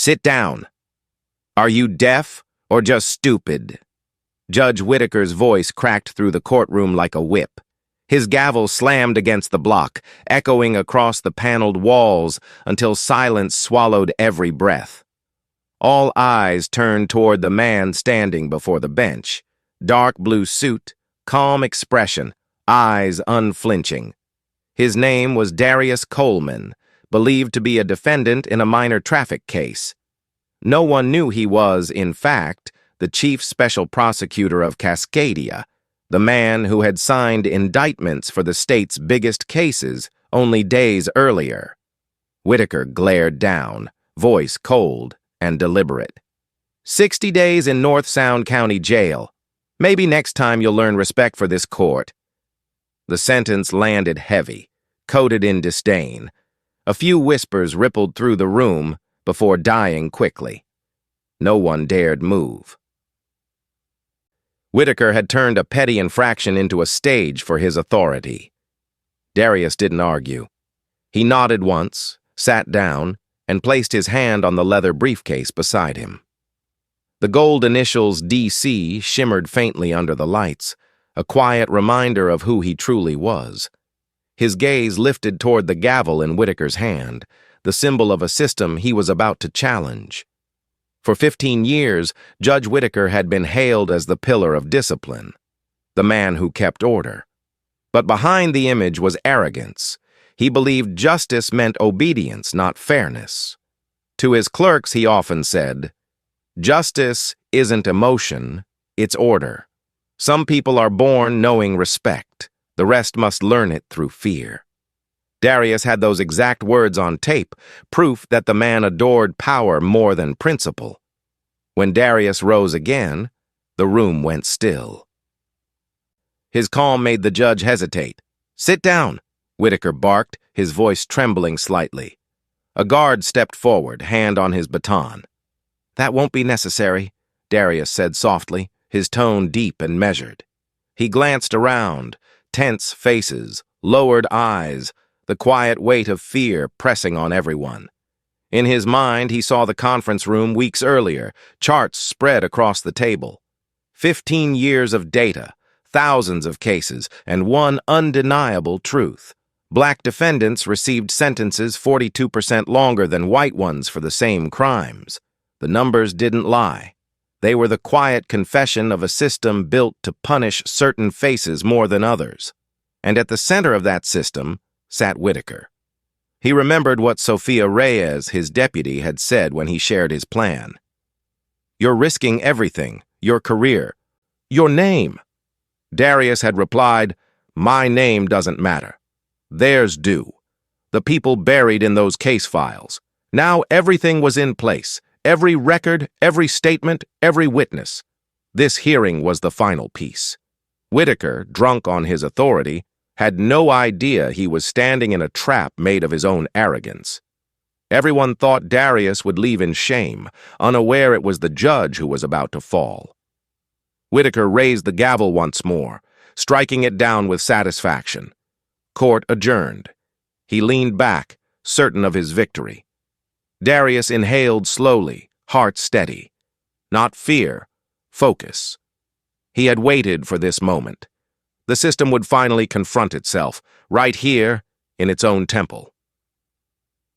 Sit down. Are you deaf or just stupid? Judge Whitaker's voice cracked through the courtroom like a whip. His gavel slammed against the block, echoing across the paneled walls until silence swallowed every breath. All eyes turned toward the man standing before the bench. Dark blue suit, calm expression, eyes unflinching. His name was Darius Coleman, believed to be a defendant in a minor traffic case. No one knew he was, in fact, the chief special prosecutor of Cascadia, the man who had signed indictments for the state's biggest cases only days earlier. Whitaker glared down, voice cold and deliberate. 60 days in North Sound County Jail. Maybe next time you'll learn respect for this court. The sentence landed heavy, coated in disdain. A few whispers rippled through the room before dying quickly. No one dared move. Whitaker had turned a petty infraction into a stage for his authority. Darius didn't argue. He nodded once, sat down, and placed his hand on the leather briefcase beside him. The gold initials DC shimmered faintly under the lights, a quiet reminder of who he truly was. His gaze lifted toward the gavel in Whitaker's hand, the symbol of a system he was about to challenge. For 15 years, Judge Whitaker had been hailed as the pillar of discipline, the man who kept order. But behind the image was arrogance. He believed justice meant obedience, not fairness. To his clerks, he often said, "Justice isn't emotion, it's order. Some people are born knowing respect. The rest must learn it through fear." Darius had those exact words on tape, proof that the man adored power more than principle. When Darius rose again, the room went still. His calm made the judge hesitate. "Sit down," Whitaker barked, his voice trembling slightly. A guard stepped forward, hand on his baton. "That won't be necessary," Darius said softly, his tone deep and measured. He glanced around, tense faces, lowered eyes, the quiet weight of fear pressing on everyone. In his mind, he saw the conference room weeks earlier, charts spread across the table. 15 years of data, thousands of cases, and one undeniable truth. Black defendants received sentences 42% longer than white ones for the same crimes. The numbers didn't lie. They were the quiet confession of a system built to punish certain faces more than others. And at the center of that system sat Whitaker. He remembered what Sophia Reyes, his deputy, had said when he shared his plan. "You're risking everything, your career, your name." Darius had replied, "My name doesn't matter. Theirs do. The people buried in those case files. Now everything was in place. Every record, every statement, every witness. This hearing was the final piece. Whitaker, drunk on his authority, had no idea he was standing in a trap made of his own arrogance. Everyone thought Darius would leave in shame, unaware it was the judge who was about to fall. Whitaker raised the gavel once more, striking it down with satisfaction. Court adjourned. He leaned back, certain of his victory. Darius inhaled slowly, heart steady. Not fear, focus. He had waited for this moment. The system would finally confront itself, right here, in its own temple.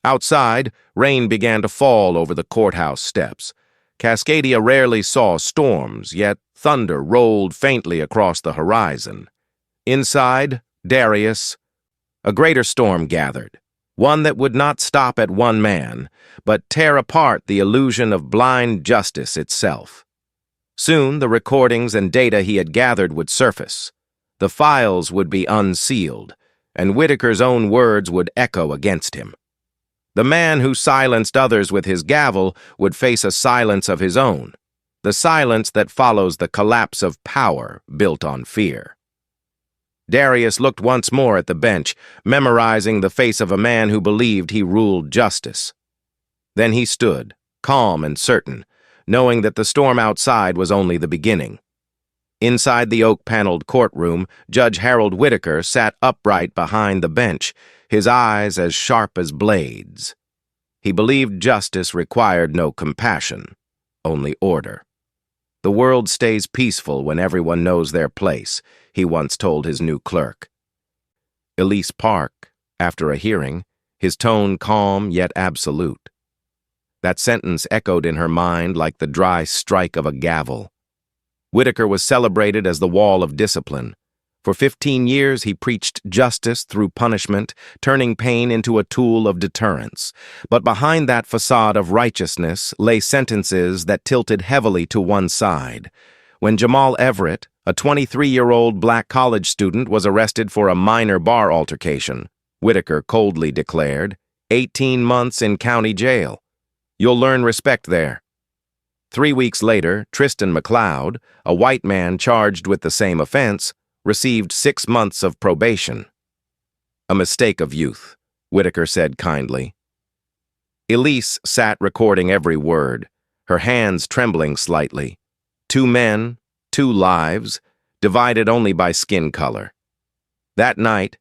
Outside, rain began to fall over the courthouse steps. Cascadia rarely saw storms, yet thunder rolled faintly across the horizon. Inside, Darius, a greater storm gathered, one that would not stop at one man, but tear apart the illusion of blind justice itself. Soon, the recordings and data he had gathered would surface. The files would be unsealed, and Whitaker's own words would echo against him. The man who silenced others with his gavel would face a silence of his own, the silence that follows the collapse of power built on fear. Darius looked once more at the bench, memorizing the face of a man who believed he ruled justice. Then he stood, calm and certain, knowing that the storm outside was only the beginning. Inside the oak-paneled courtroom, Judge Harold Whitaker sat upright behind the bench, his eyes as sharp as blades. He believed justice required no compassion, only order. "The world stays peaceful when everyone knows their place," he once told his new clerk. Elise Park, after a hearing, his tone calm yet absolute. That sentence echoed in her mind like the dry strike of a gavel. Whitaker was celebrated as the wall of discipline. For 15 years, he preached justice through punishment, turning pain into a tool of deterrence. But behind that facade of righteousness lay sentences that tilted heavily to one side. When Jamal Everett, a 23-year-old black college student, was arrested for a minor bar altercation, Whitaker coldly declared, 18 months in county jail. You'll learn respect there. 3 weeks later, Tristan McLeod, a white man charged with the same offense, received 6 months of probation. A mistake of youth, Whitaker said kindly. Elise sat recording every word, her hands trembling slightly. 2 men, 2 lives, divided only by skin color. That night,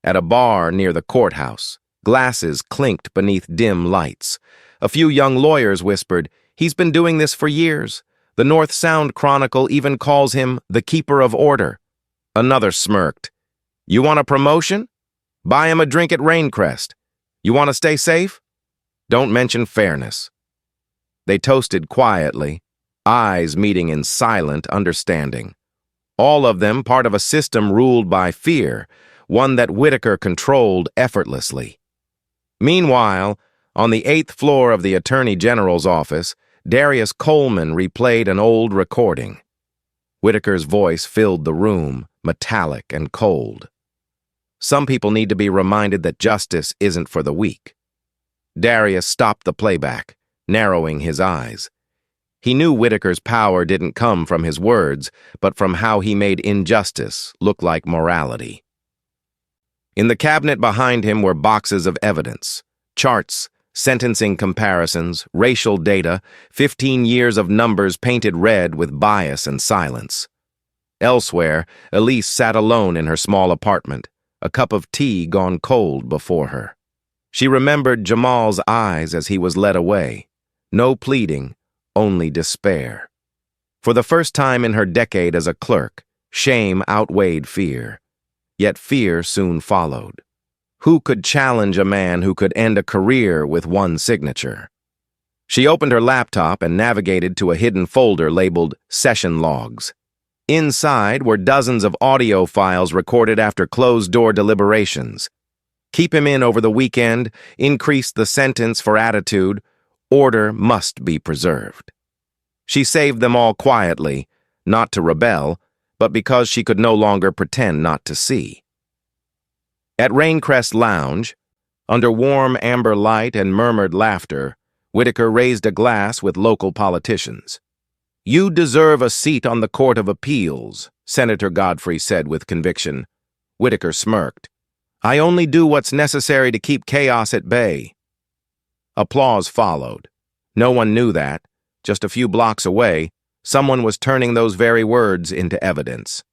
at a bar near the courthouse, glasses clinked beneath dim lights. A few young lawyers whispered, "He's been doing this for years. The North Sound Chronicle even calls him the keeper of order." Another smirked. "You want a promotion? Buy him a drink at Raincrest. You want to stay safe? Don't mention fairness." They toasted quietly, eyes meeting in silent understanding. All of them part of a system ruled by fear, one that Whitaker controlled effortlessly. Meanwhile, on the 8th floor of the Attorney General's office, Darius Coleman replayed an old recording. Whitaker's voice filled the room, metallic and cold. "Some people need to be reminded that justice isn't for the weak." Darius stopped the playback, narrowing his eyes. He knew Whitaker's power didn't come from his words, but from how he made injustice look like morality. In the cabinet behind him were boxes of evidence, charts, sentencing comparisons, racial data, 15 years of numbers painted red with bias and silence. Elsewhere, Elise sat alone in her small apartment, a cup of tea gone cold before her. She remembered Jamal's eyes as he was led away. No pleading, only despair. For the first time in her decade as a clerk, shame outweighed fear. Yet fear soon followed. Who could challenge a man who could end a career with one signature? She opened her laptop and navigated to a hidden folder labeled Session Logs. Inside were dozens of audio files recorded after closed-door deliberations. Keep him in over the weekend, increase the sentence for attitude, order must be preserved. She saved them all quietly, not to rebel, but because she could no longer pretend not to see. At Raincrest Lounge, under warm amber light and murmured laughter, Whitaker raised a glass with local politicians. "You deserve a seat on the Court of Appeals," Senator Godfrey said with conviction. Whitaker smirked. "I only do what's necessary to keep chaos at bay." Applause followed. No one knew that, just a few blocks away, someone was turning those very words into evidence.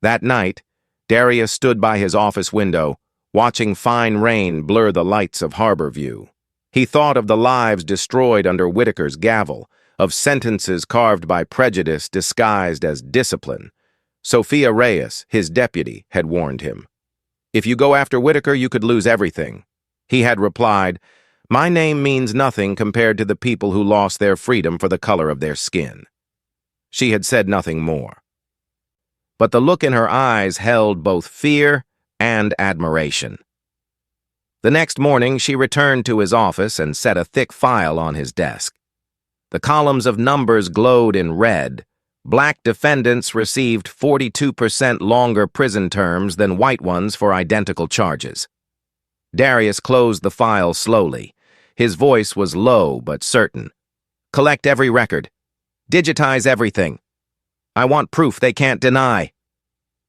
That night, Darius stood by his office window, watching fine rain blur the lights of Harborview. He thought of the lives destroyed under Whitaker's gavel, of sentences carved by prejudice disguised as discipline. Sophia Reyes, his deputy, had warned him. "If you go after Whitaker, you could lose everything." He had replied, "My name means nothing compared to the people who lost their freedom for the color of their skin." She had said nothing more. But the look in her eyes held both fear and admiration. The next morning, she returned to his office and set a thick file on his desk. The columns of numbers glowed in red. Black defendants received 42% longer prison terms than white ones for identical charges. Darius closed the file slowly. His voice was low but certain. "Collect every record. Digitize everything. I want proof they can't deny."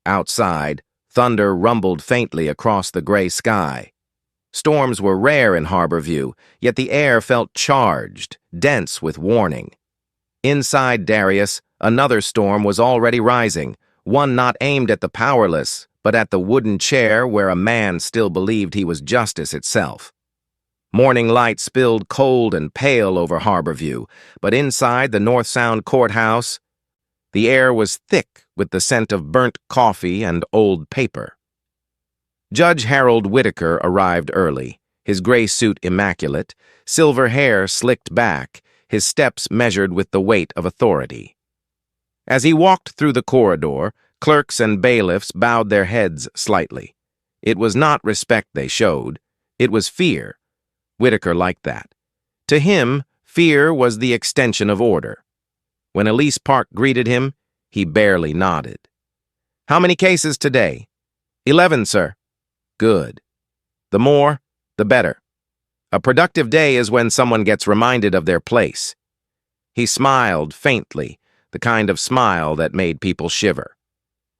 Outside, thunder rumbled faintly across the gray sky. Storms were rare in Harborview, yet the air felt charged, dense with warning. Inside Darius, another storm was already rising, one not aimed at the powerless, but at the wooden chair where a man still believed he was justice itself. Morning light spilled cold and pale over Harborview, but inside the North Sound courthouse, the air was thick with the scent of burnt coffee and old paper. Judge Harold Whitaker arrived early, his gray suit immaculate, silver hair slicked back, his steps measured with the weight of authority. As he walked through the corridor, clerks and bailiffs bowed their heads slightly. It was not respect they showed, it was fear. Whitaker liked that. To him, fear was the extension of order. When Elise Park greeted him, he barely nodded. "How many cases today?" 11, sir." "Good. The more, the better. A productive day is when someone gets reminded of their place." He smiled faintly, the kind of smile that made people shiver.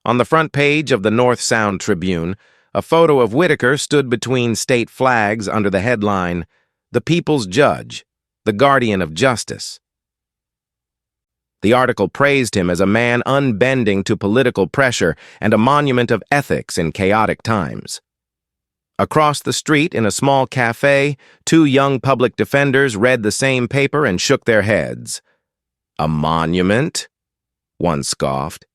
On the front page of the North Sound Tribune, a photo of Whitaker stood between state flags under the headline, "The People's Judge, the Guardian of Justice." The article praised him as a man unbending to political pressure and a monument of ethics in chaotic times. Across the street in a small cafe, two young public defenders read the same paper and shook their heads. "A monument?" one scoffed.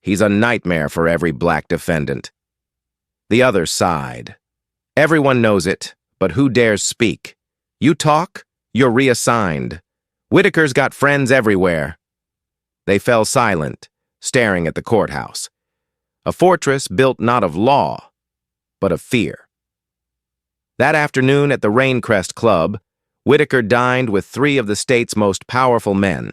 "He's a nightmare for every black defendant." The other sighed. "Everyone knows it, but who dares speak? You talk, you're reassigned. Whitaker's got friends everywhere." They fell silent, staring at the courthouse. A fortress built not of law, but of fear. That afternoon at the Raincrest Club, Whitaker dined with three of the state's most powerful men,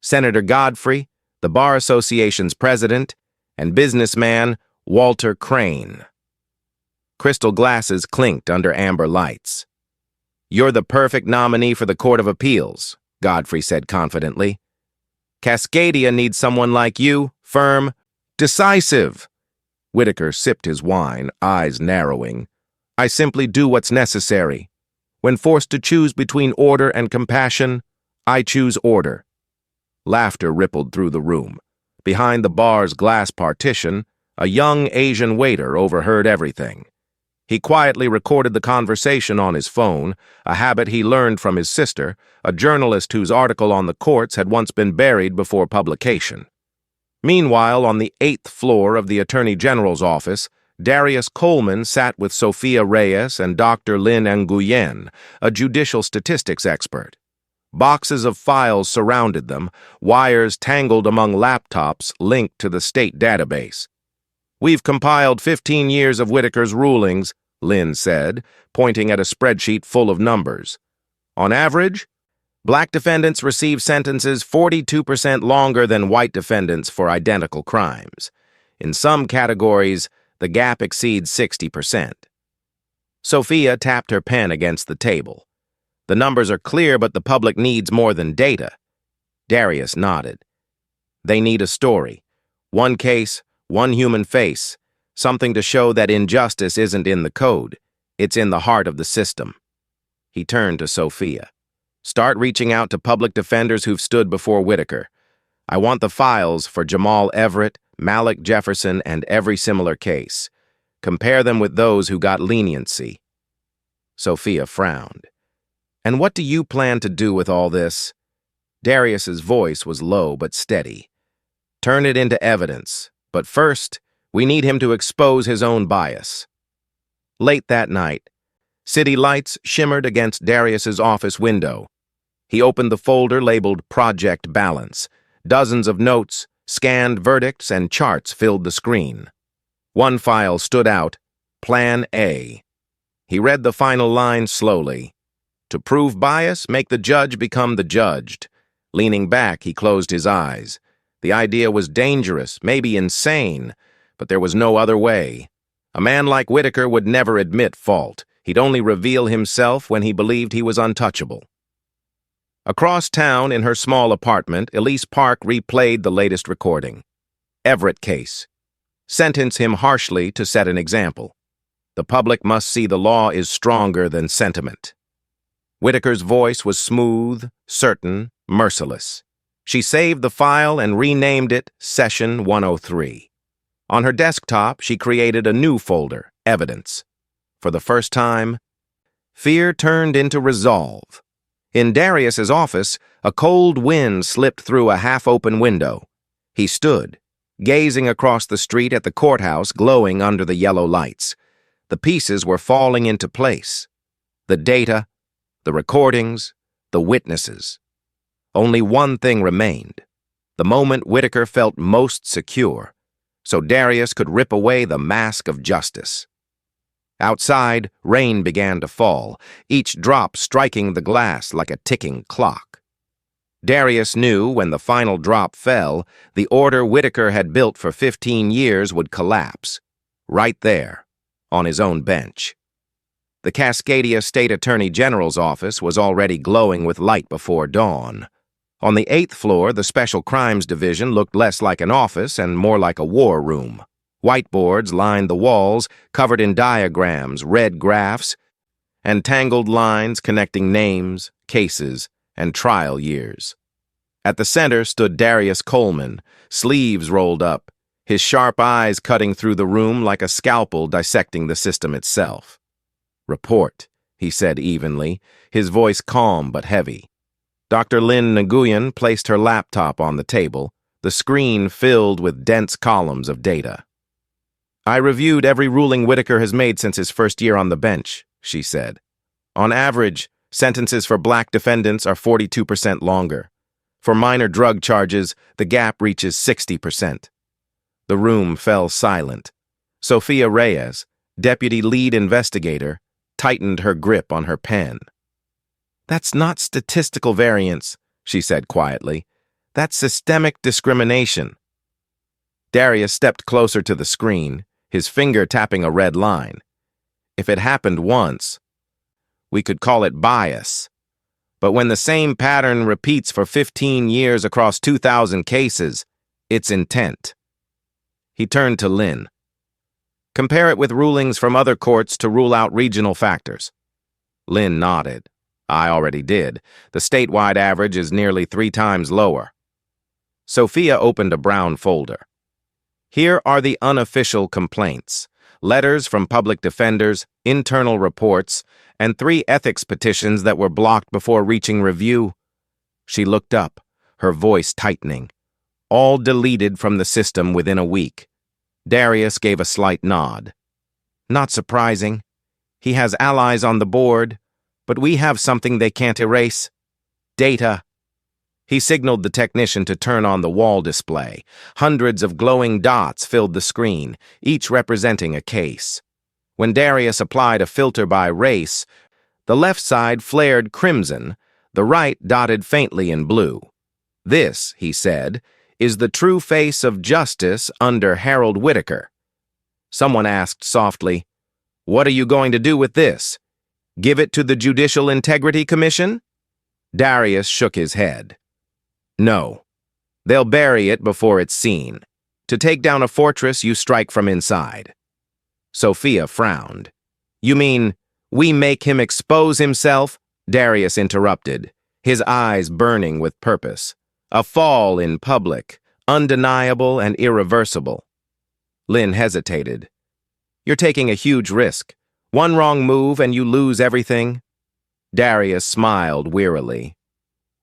Senator Godfrey, the Bar Association's president, and businessman Walter Crane. Crystal glasses clinked under amber lights. "You're the perfect nominee for the Court of Appeals," Godfrey said confidently. "Cascadia needs someone like you, firm, decisive." Whitaker sipped his wine, eyes narrowing. "I simply do what's necessary. When forced to choose between order and compassion, I choose order." Laughter rippled through the room. Behind the bar's glass partition, a young Asian waiter overheard everything. He quietly recorded the conversation on his phone, a habit he learned from his sister, a journalist whose article on the courts had once been buried before publication. Meanwhile, on the 8th floor of the Attorney General's office, Darius Coleman sat with Sophia Reyes and Dr. Lin Nguyen, a judicial statistics expert. Boxes of files surrounded them, wires tangled among laptops linked to the state database. "We've compiled 15 years of Whitaker's rulings," Lin said, pointing at a spreadsheet full of numbers. "On average, black defendants receive sentences 42% longer than white defendants for identical crimes. In some categories, the gap exceeds 60%. Sophia tapped her pen against the table. "The numbers are clear, but the public needs more than data." Darius nodded. "They need a story. One case, one human face, something to show that injustice isn't in the code, it's in the heart of the system." He turned to Sophia. "Start reaching out to public defenders who've stood before Whitaker. I want the files for Jamal Everett, Malik Jefferson, and every similar case. Compare them with those who got leniency." Sophia frowned. "And what do you plan to do with all this?" Darius's voice was low but steady. "Turn it into evidence. But first, we need him to expose his own bias." Late that night, city lights shimmered against Darius's office window. He opened the folder labeled Project Balance. Dozens of notes, scanned verdicts, and charts filled the screen. One file stood out, Plan A. He read the final line slowly. "To prove bias, make the judge become the judged." Leaning back, he closed his eyes. The idea was dangerous, maybe insane, but there was no other way. A man like Whitaker would never admit fault. He'd only reveal himself when he believed he was untouchable. Across town in her small apartment, Elise Park replayed the latest recording. Everett case. Sentence him harshly to set an example. The public must see the law is stronger than sentiment. Whitaker's voice was smooth, certain, merciless. She saved the file and renamed it Session 103. On her desktop, she created a new folder, Evidence. For the first time, Fear turned into resolve. In Darius's office, a cold wind slipped through a half-open window. He stood, gazing across the street at the courthouse glowing under the yellow lights. The pieces were falling into place. The data, the recordings, the witnesses. Only one thing remained. The moment Whitaker felt most secure, so Darius could rip away the mask of justice. Outside, rain began to fall, each drop striking the glass like a ticking clock. Darius knew when the final drop fell, the order Whitaker had built for 15 years would collapse, right there, on his own bench. The Cascadia State Attorney General's office was already glowing with light before dawn. On the 8th floor, the Special Crimes Division looked less like an office and more like a war room. Whiteboards lined the walls, covered in diagrams, red graphs, and tangled lines connecting names, cases, and trial years. At the center stood Darius Coleman, sleeves rolled up, his sharp eyes cutting through the room like a scalpel dissecting the system itself. "Report," he said evenly, his voice calm but heavy. Dr. Lynn Nguyen placed her laptop on the table, the screen filled with dense columns of data. "I reviewed every ruling Whitaker has made since his first year on the bench," she said. "On average, sentences for black defendants are 42% longer. For minor drug charges, the gap reaches 60%. The room fell silent. Sophia Reyes, deputy lead investigator, tightened her grip on her pen. "That's not statistical variance," she said quietly. "That's systemic discrimination." Darius stepped closer to the screen, his finger tapping a red line. "If it happened once, we could call it bias. But when the same pattern repeats for 15 years across 2,000 cases, it's intent." He turned to Lynn. "Compare it with rulings from other courts to rule out regional factors." Lynn nodded. "I already did. The statewide average is nearly 3 times lower." Sophia opened a brown folder. "Here are the unofficial complaints, letters from public defenders, internal reports, and 3 ethics petitions that were blocked before reaching review." She looked up, her voice tightening. "All deleted from the system within a week." Darius gave a slight nod. "Not surprising. He has allies on the board, but we have something they can't erase. Data." He signaled the technician to turn on the wall display. Hundreds of glowing dots filled the screen, each representing a case. When Darius applied a filter by race, the left side flared crimson, the right dotted faintly in blue. "This," he said, "is the true face of justice under Harold Whitaker." Someone asked softly, "What are you going to do with this? Give it to the Judicial Integrity Commission?" Darius shook his head. "No. They'll bury it before it's seen. To take down a fortress, you strike from inside." Sophia frowned. "You mean we make him expose himself?" Darius interrupted, his eyes burning with purpose. "A fall in public, undeniable and irreversible." Lynn hesitated. "You're taking a huge risk. One wrong move and you lose everything." Darius smiled wearily.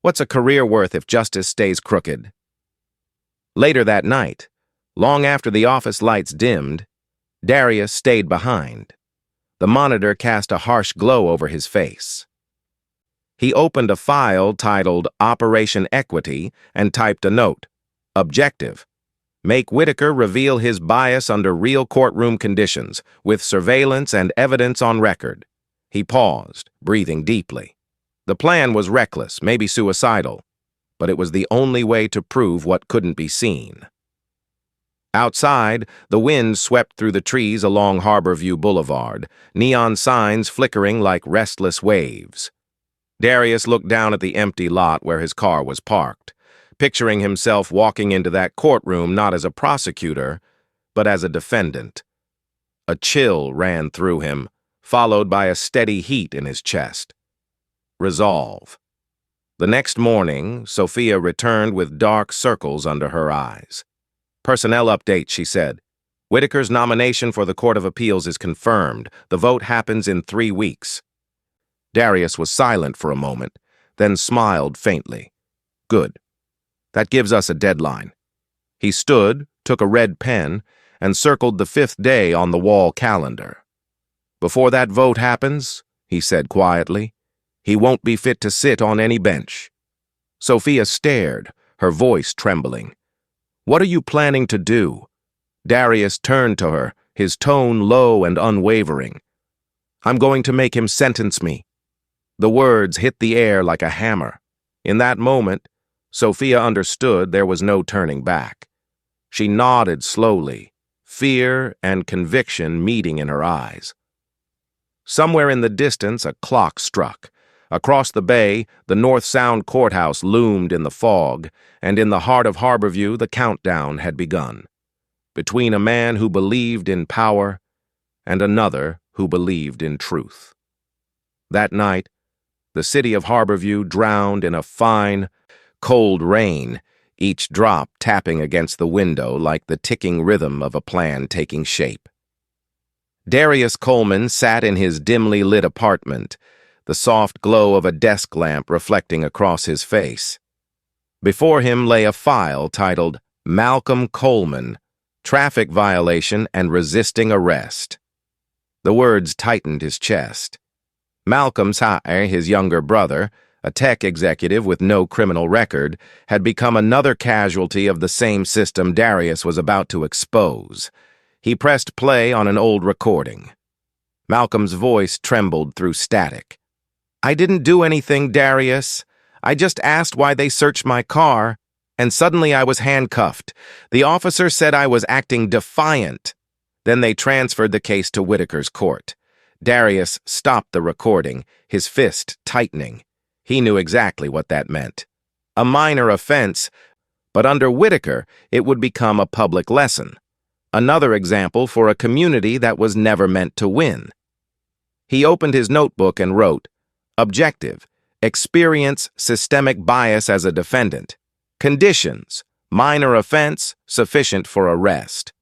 "What's a career worth if justice stays crooked?" Later that night, long after the office lights dimmed, Darius stayed behind. The monitor cast a harsh glow over his face. He opened a file titled Operation Equity and typed a note. Objective: make Whitaker reveal his bias under real courtroom conditions, with surveillance and evidence on record. He paused, breathing deeply. The plan was reckless, maybe suicidal, but it was the only way to prove what couldn't be seen. Outside, the wind swept through the trees along Harborview Boulevard, neon signs flickering like restless waves. Darius looked down at the empty lot where his car was parked, picturing himself walking into that courtroom not as a prosecutor, but as a defendant. A chill ran through him, followed by a steady heat in his chest. Resolve. The next morning, Sophia returned with dark circles under her eyes. "Personnel update," she said. "Whitaker's nomination for the Court of Appeals is confirmed. The vote happens in 3 weeks." Darius was silent for a moment, then smiled faintly. Good. That gives us a deadline. He stood, took a red pen, and circled the 5th day on the wall calendar. Before that vote happens, he said quietly, he won't be fit to sit on any bench. Sophia stared, her voice trembling. What are you planning to do? Darius turned to her, his tone low and unwavering. I'm going to make him sentence me. The words hit the air like a hammer. In that moment, Sophia understood there was no turning back. She nodded slowly, fear and conviction meeting in her eyes. Somewhere in the distance, a clock struck. Across the bay, the North Sound courthouse loomed in the fog, and in the heart of Harborview, the countdown had begun. Between a man who believed in power and another who believed in truth. That night, the city of Harborview drowned in a fine, cold rain, each drop tapping against the window like the ticking rhythm of a plan taking shape. Darius Coleman sat in his dimly lit apartment, the soft glow of a desk lamp reflecting across his face. Before him lay a file titled Malcolm Coleman, Traffic Violation and Resisting Arrest. The words tightened his chest. Malcolm's his younger brother, a tech executive with no criminal record, had become another casualty of the same system Darius was about to expose. He pressed play on an old recording. Malcolm's voice trembled through static. I didn't do anything, Darius. I just asked why they searched my car, and suddenly I was handcuffed. The officer said I was acting defiant. Then they transferred the case to Whitaker's court. Darius stopped the recording, his fist tightening. He knew exactly what that meant. A minor offense, but under Whitaker, it would become a public lesson. Another example for a community that was never meant to win. He opened his notebook and wrote, Objective, experience systemic bias as a defendant. Conditions, minor offense, sufficient for arrest.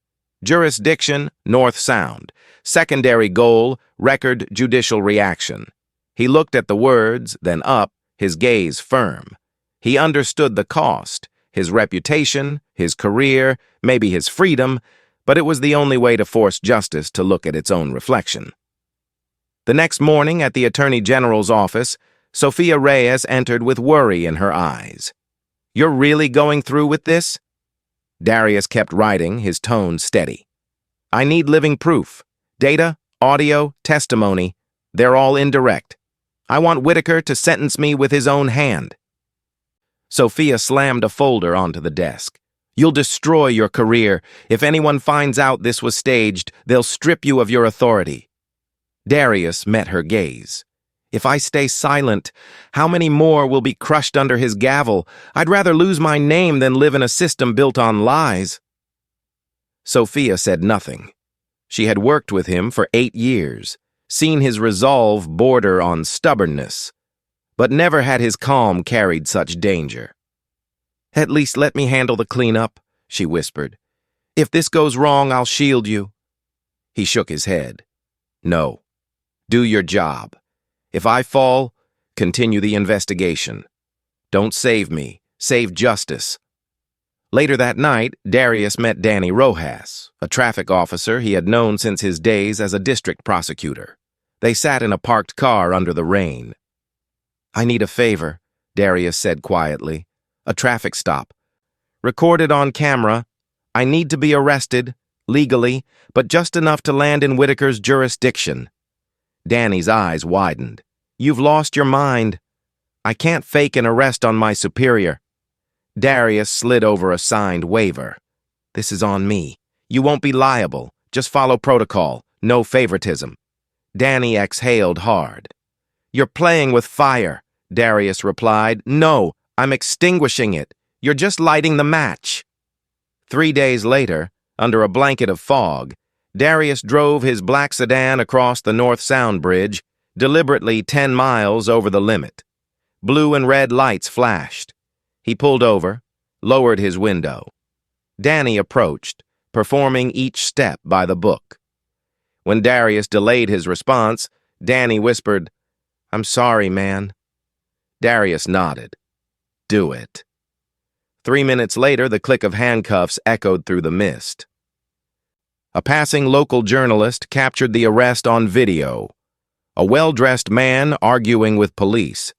Jurisdiction, North Sound. Secondary goal, record judicial reaction. He looked at the words, then up, his gaze firm. He understood the cost, his reputation, his career, maybe his freedom, but it was the only way to force justice to look at its own reflection. The next morning at the Attorney General's office, Sophia Reyes entered with worry in her eyes. You're really going through with this? Darius kept writing, his tone steady. I need living proof. Data, audio, testimony. They're all indirect. I want Whitaker to sentence me with his own hand. Sophia slammed a folder onto the desk. You'll destroy your career. If anyone finds out this was staged, they'll strip you of your authority. Darius met her gaze. If I stay silent, how many more will be crushed under his gavel? I'd rather lose my name than live in a system built on lies. Sophia said nothing. She had worked with him for 8 years, seen his resolve border on stubbornness, but never had his calm carried such danger. At least let me handle the cleanup, she whispered. If this goes wrong, I'll shield you. He shook his head. No. Do your job. If I fall, continue the investigation. Don't save me. Save justice. Later that night, Darius met Danny Rojas, a traffic officer he had known since his days as a district prosecutor. They sat in a parked car under the rain. I need a favor, Darius said quietly. A traffic stop. Recorded on camera. I need to be arrested, legally, but just enough to land in Whitaker's jurisdiction. Danny's eyes widened. You've lost your mind. I can't fake an arrest on my superior. Darius slid over a signed waiver. This is on me. You won't be liable. Just follow protocol. No favoritism. Danny exhaled hard. You're playing with fire, Darius replied. No, I'm extinguishing it. You're just lighting the match. 3 days later, under a blanket of fog, Darius drove his black sedan across the North Sound Bridge, deliberately 10 miles over the limit. Blue and red lights flashed. He pulled over, lowered his window. Danny approached, performing each step by the book. When Darius delayed his response, Danny whispered, I'm sorry, man. Darius nodded. Do it. 3 minutes later, the click of handcuffs echoed through the mist. A passing local journalist captured the arrest on video. A well-dressed man arguing with police.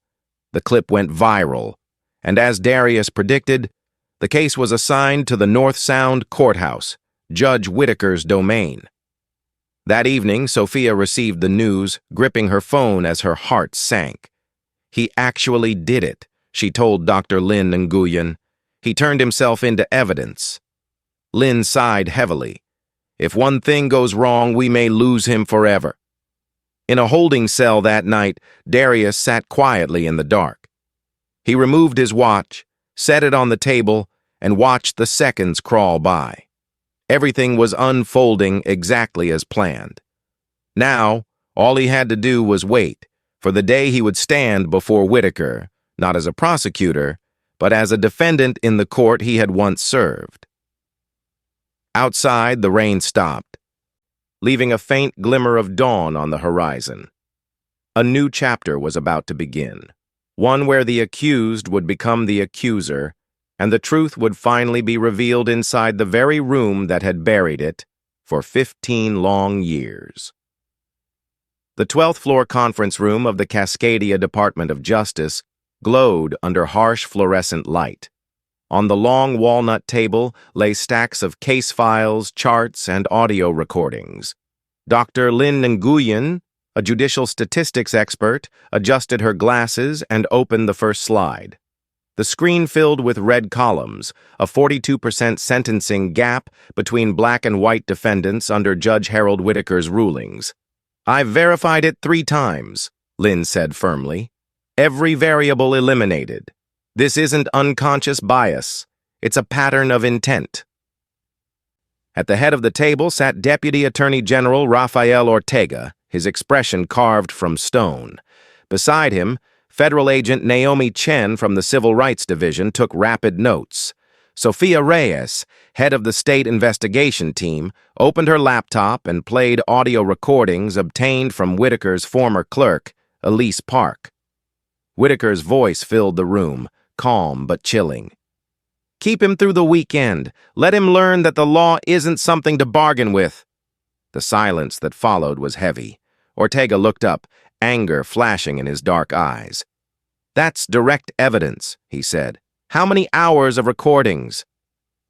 The clip went viral, and as Darius predicted, the case was assigned to the North Sound Courthouse, Judge Whitaker's domain. That evening, Sophia received the news, gripping her phone as her heart sank. He actually did it, she told Dr. Lynn Nguyen. He turned himself into evidence. Lynn sighed heavily. If one thing goes wrong, we may lose him forever. In a holding cell that night, Darius sat quietly in the dark. He removed his watch, set it on the table, and watched the seconds crawl by. Everything was unfolding exactly as planned. Now, all he had to do was wait for the day he would stand before Whitaker, not as a prosecutor, but as a defendant in the court he had once served. Outside, the rain stopped, leaving a faint glimmer of dawn on the horizon. A new chapter was about to begin, one where the accused would become the accuser, and the truth would finally be revealed inside the very room that had buried it for 15 long years. The 12th floor conference room of the Cascadia Department of Justice glowed under harsh fluorescent light. On the long walnut table lay stacks of case files, charts, and audio recordings. Dr. Lynn Nguyen, a judicial statistics expert, adjusted her glasses and opened the first slide. The screen filled with red columns, a 42% sentencing gap between black and white defendants under Judge Harold Whitaker's rulings. I've verified it 3 times, Lynn said firmly. Every variable eliminated. This isn't unconscious bias. It's a pattern of intent. At the head of the table sat Deputy Attorney General Rafael Ortega, his expression carved from stone. Beside him, Federal Agent Naomi Chen from the Civil Rights Division took rapid notes. Sophia Reyes, head of the state investigation team, opened her laptop and played audio recordings obtained from Whitaker's former clerk, Elise Park. Whitaker's voice filled the room, calm but chilling. Keep him through the weekend. Let him learn that the law isn't something to bargain with. The silence that followed was heavy. Ortega looked up, anger flashing in his dark eyes. That's direct evidence, he said. How many hours of recordings?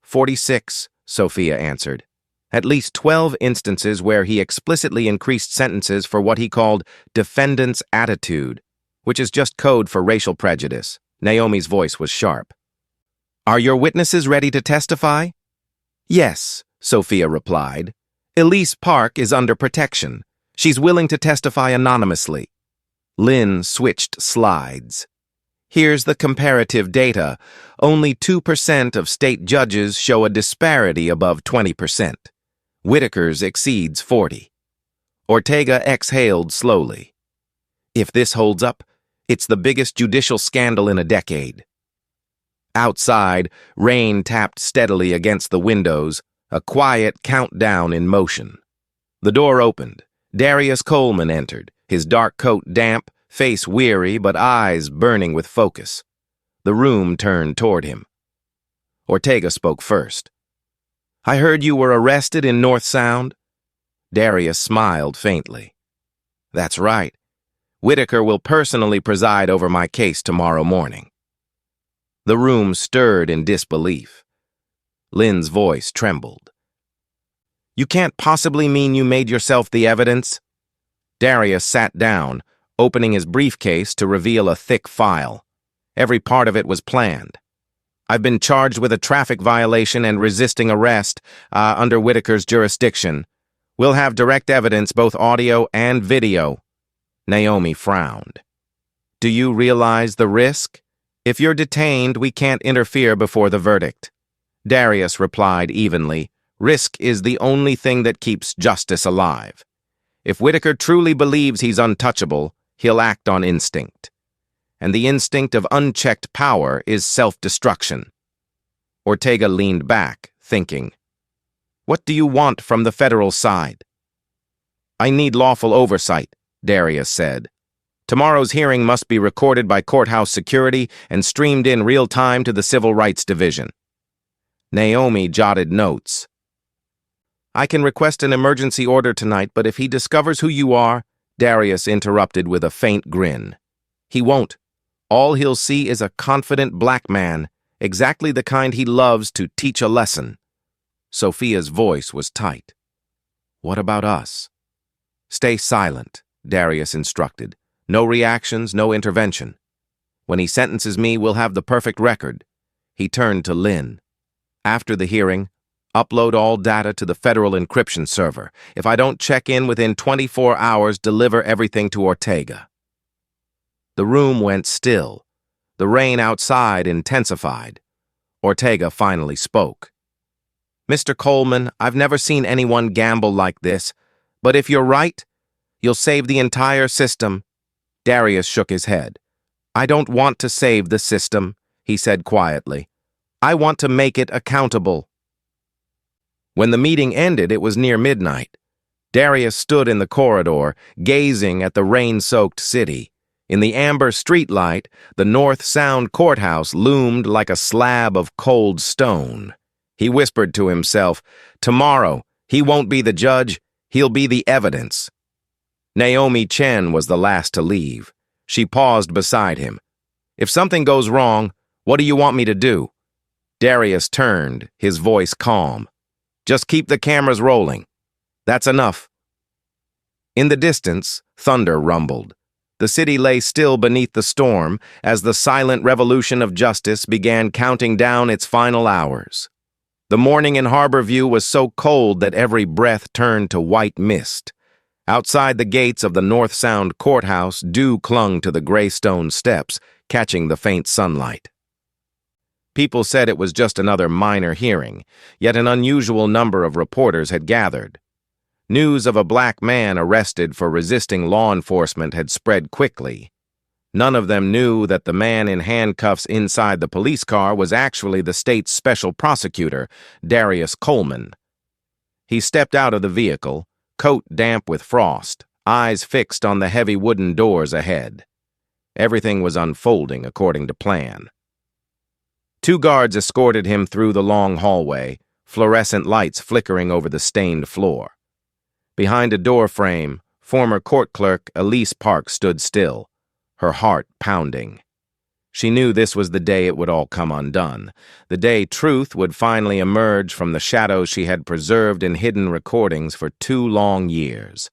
46, Sophia answered. At least 12 instances where he explicitly increased sentences for what he called defendant's attitude, which is just code for racial prejudice. Naomi's voice was sharp. Are your witnesses ready to testify? Yes, Sophia replied. Elise Park is under protection. She's willing to testify anonymously. Lynn switched slides. Here's the comparative data. Only 2% of state judges show a disparity above 20%. Whitaker's exceeds 40%. Ortega exhaled slowly. If this holds up, it's the biggest judicial scandal in a decade. Outside, rain tapped steadily against the windows, a quiet countdown in motion. The door opened. Darius Coleman entered, his dark coat damp, face weary but eyes burning with focus. The room turned toward him. Ortega spoke first. I heard you were arrested in North Sound? Darius smiled faintly. That's right. Whitaker will personally preside over my case tomorrow morning. The room stirred in disbelief. Lynn's voice trembled. You can't possibly mean you made yourself the evidence? Darius sat down, opening his briefcase to reveal a thick file. Every part of it was planned. I've been charged with a traffic violation and resisting arrest under Whitaker's jurisdiction. We'll have direct evidence, both audio and video. Naomi frowned. Do you realize the risk? If you're detained, we can't interfere before the verdict. Darius replied evenly. Risk is the only thing that keeps justice alive. If Whitaker truly believes he's untouchable, he'll act on instinct. And the instinct of unchecked power is self-destruction. Ortega leaned back, thinking. What do you want from the federal side? I need lawful oversight, Darius said. Tomorrow's hearing must be recorded by courthouse security and streamed in real time to the Civil Rights Division. Naomi jotted notes. I can request an emergency order tonight, but if he discovers who you are, Darius interrupted with a faint grin. He won't. All he'll see is a confident black man, exactly the kind he loves to teach a lesson. Sophia's voice was tight. What about us? Stay silent, Darius instructed. No reactions, no intervention. When he sentences me, we'll have the perfect record. He turned to Lynn. After the hearing, upload all data to the federal encryption server. If I don't check in within 24 hours, deliver everything to Ortega. The room went still. The rain outside intensified. Ortega finally spoke. Mr. Coleman, I've never seen anyone gamble like this, but if you're right, you'll save the entire system. Darius shook his head. I don't want to save the system, he said quietly. I want to make it accountable. When the meeting ended, it was near midnight. Darius stood in the corridor, gazing at the rain-soaked city. In the amber streetlight, the North Sound courthouse loomed like a slab of cold stone. He whispered to himself, tomorrow, he won't be the judge, he'll be the evidence. Naomi Chen was the last to leave. She paused beside him. If something goes wrong, what do you want me to do? Darius turned, his voice calm. Just keep the cameras rolling. That's enough. In the distance, thunder rumbled. The city lay still beneath the storm as the silent revolution of justice began counting down its final hours. The morning in Harborview was so cold that every breath turned to white mist. Outside the gates of the North Sound courthouse, dew clung to the gray stone steps, catching the faint sunlight. People said it was just another minor hearing, yet an unusual number of reporters had gathered. News of a black man arrested for resisting law enforcement had spread quickly. None of them knew that the man in handcuffs inside the police car was actually the state's special prosecutor, Darius Coleman. He stepped out of the vehicle, coat damp with frost, eyes fixed on the heavy wooden doors ahead. Everything was unfolding according to plan. 2 guards escorted him through the long hallway, fluorescent lights flickering over the stained floor. Behind a door frame, former court clerk Elise Park stood still, her heart pounding. She knew this was the day it would all come undone, the day truth would finally emerge from the shadows she had preserved in hidden recordings for 2 long years.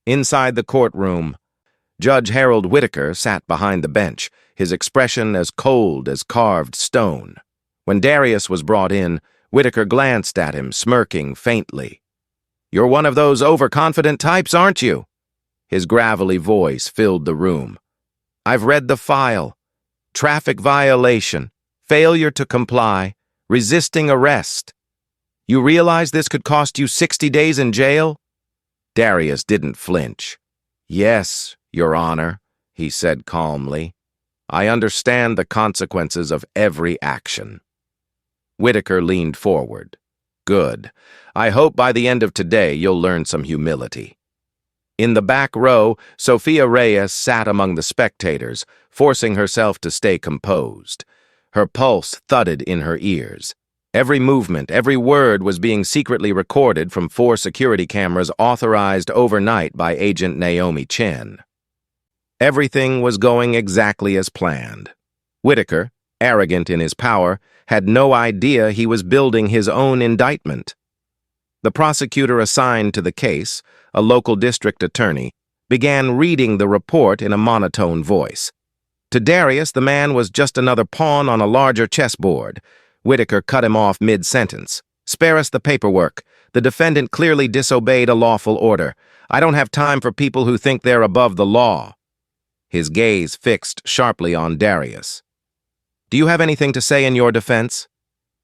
Inside the courtroom, Judge Harold Whitaker sat behind the bench, his expression as cold as carved stone. When Darius was brought in, Whitaker glanced at him, smirking faintly. "You're one of those overconfident types, aren't you?" His gravelly voice filled the room. "I've read the file. Traffic violation, failure to comply, resisting arrest. You realize this could cost you 60 days in jail?" Darius didn't flinch. "Yes, Your Honor," he said calmly. "I understand the consequences of every action." Whitaker leaned forward. "Good. I hope by the end of today you'll learn some humility." In the back row, Sophia Reyes sat among the spectators, forcing herself to stay composed. Her pulse thudded in her ears. Every movement, every word was being secretly recorded from 4 security cameras authorized overnight by Agent Naomi Chen. Everything was going exactly as planned. Whitaker, arrogant in his power, had no idea he was building his own indictment. The prosecutor assigned to the case, a local district attorney, began reading the report in a monotone voice. To Darius, the man was just another pawn on a larger chessboard. Whitaker cut him off mid-sentence. "Spare us the paperwork. The defendant clearly disobeyed a lawful order. I don't have time for people who think they're above the law." His gaze fixed sharply on Darius. "Do you have anything to say in your defense?"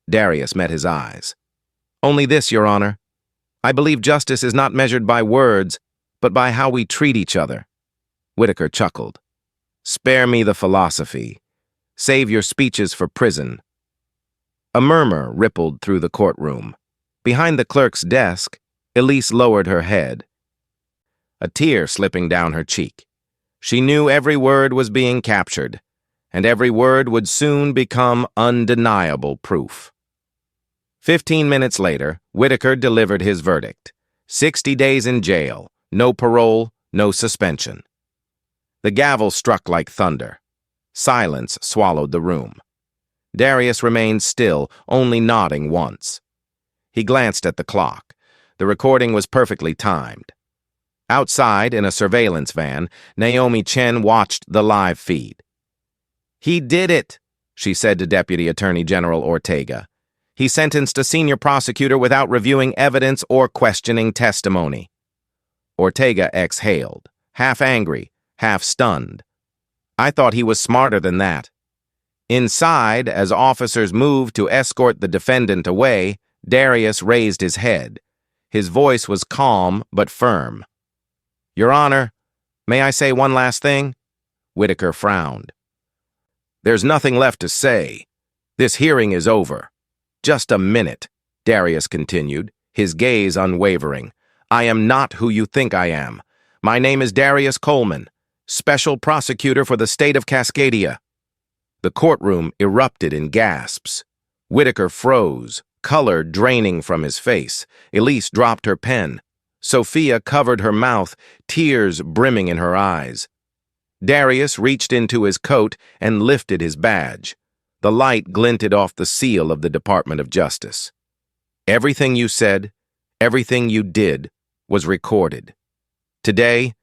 Darius met his eyes. "Only this, Your Honor. I believe justice is not measured by words, but by how we treat each other." Whitaker chuckled. "Spare me the philosophy. Save your speeches for prison." A murmur rippled through the courtroom. Behind the clerk's desk, Elise lowered her head, a tear slipping down her cheek. She knew every word was being captured, and every word would soon become undeniable proof. 15 minutes later, Whitaker delivered his verdict. 60 days in jail, no parole, no suspension. The gavel struck like thunder. Silence swallowed the room. Darius remained still, only nodding once. He glanced at the clock. The recording was perfectly timed. Outside, in a surveillance van, Naomi Chen watched the live feed. "He did it," she said to Deputy Attorney General Ortega. "He sentenced a senior prosecutor without reviewing evidence or questioning testimony." Ortega exhaled, half angry, half stunned. "I thought he was smarter than that." Inside, as officers moved to escort the defendant away, Darius raised his head. His voice was calm but firm. "Your Honor, may I say one last thing?" Whitaker frowned. "There's nothing left to say. This hearing is over." "Just a minute," Darius continued, his gaze unwavering. "I am not who you think I am. My name is Darius Coleman, Special Prosecutor for the state of Cascadia." The courtroom erupted in gasps. Whitaker froze, color draining from his face. Elise dropped her pen. Sophia covered her mouth, tears brimming in her eyes. Darius reached into his coat and lifted his badge. The light glinted off the seal of the Department of Justice. "Everything you said, everything you did, was recorded. Today,